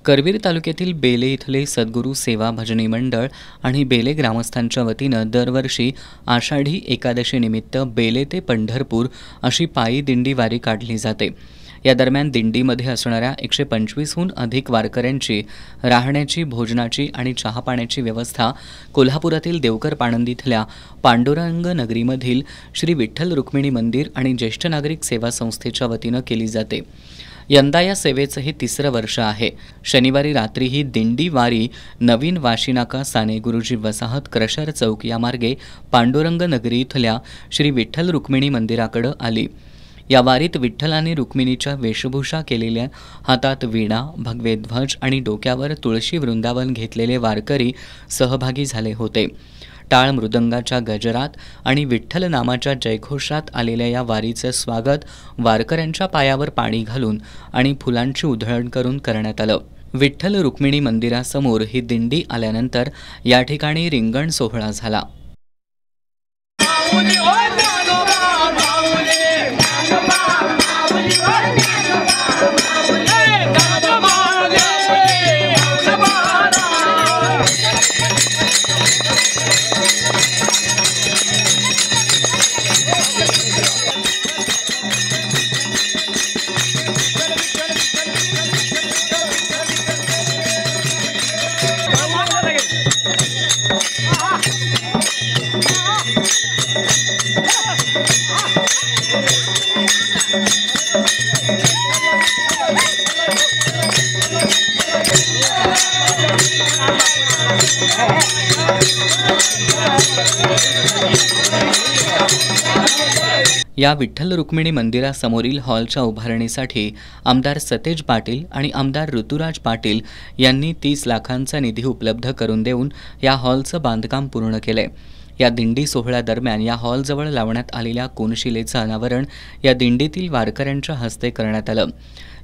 करवीर तालुक्यातील बेले इथले सद्गुरू सेवा भजनी मंडळ आणि बेले ग्रामस्थांच्या वतीनं दरवर्षी आषाढी एकादशीनिमित्त बेले ते पंढरपूर अशी पायी दिंडी वारी काढली जाते। या दरम्यान दिंडीमध्ये असणाऱ्या 125हून अधिक वारकऱ्यांची राहण्याची, भोजनाची आणि चहापाण्याची व्यवस्था कोल्हापुरातील देवकर पाणंदीतल्या पांडुरंग नगरीमधील श्री विठ्ठल रुक्मिणी मंदिर आणि ज्येष्ठ नागरिक सेवा संस्थेच्या वतीनं केली जाते। यंदा या सेवेचं हे तिसरं वर्ष आहे। शनिवारी रात्री ही दिंडी वारी नवीन वाशीनाका साने गुरुजी वसाहत क्रशर चौक या मार्गे पांडुरंग नगरी इथल्या श्री विठ्ठल रुक्मिणी मंदिराकडे आली। या वारीत विठ्ठलाने रुक्मिणीच्या वेशभूषा केलेल्या, हातात वीणा, भगवे ध्वज आणि डोक्यावर तुळशी वृंदावन घेतलेले वारकरी सहभागी झाले होते। टाळ मृदंगाच्या गजरात आणि विठ्ठल नामाच्या जयघोषात आलेल्या या वारीचं स्वागत वारकऱ्यांच्या पायावर पाणी घालून आणि फुलांची उधळण करून करण्यात आलं। विठ्ठल रुक्मिणी मंदिरासमोर ही दिंडी आल्यानंतर या ठिकाणी रिंगण सोहळा झाला। या विठ्ठल रुक्मिणी मंदिरासमोरील हॉलच्या उभारणीसाठी आमदार सतेज पाटील आणि आमदार ऋतुराज पाटील यांनी 30 लाखांचा निधी उपलब्ध करून देऊन या हॉलचं बांधकाम पूर्ण केले। या दिंडी सोहळ्यादरम्यान या हॉलजवळ लावण्यात आलेल्या कोनशिलेचं अनावरण या दिंडीतील वारकऱ्यांच्या हस्ते करण्यात आलं।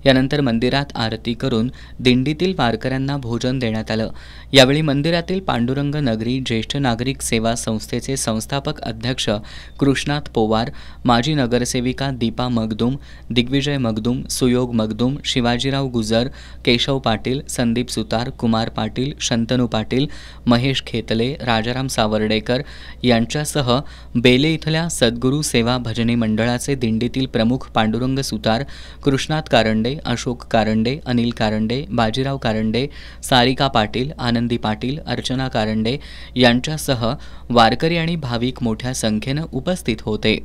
यानंतर मंदिरात आरती करून दिंडीतील वारकऱ्यांना भोजन देण्यात आलं। यावेळी मंदिरातील पांडुरंग नगरी ज्येष्ठ नागरिक सेवा संस्थेचे संस्थापक अध्यक्ष कृष्णात पोवार, माजी नगरसेविका दीपा मगदूम, दिग्विजय मगदूम, सुयोग मगदूम, शिवाजीराव गुजर, केशव पाटील, संदीप सुतार, कुमार पाटील, शंतनू पाटील, महेश खेतले, राजाराम सावर्डेकर यांच्यासह बेले इथल्या सद्गुरू सेवा भजनी मंडळाचे दिंडीतील प्रमुख पांडुरंग सुतार, कृष्णात कारंडे, अशोक कारंडे, अनिल कारंडे, बाजीराव कारंडे, सारिका पाटील, आनंदी पाटील, अर्चना कारंडे यांच्यासह वारकरी आणि भाविक मोठ्या संख्येनं उपस्थित होते।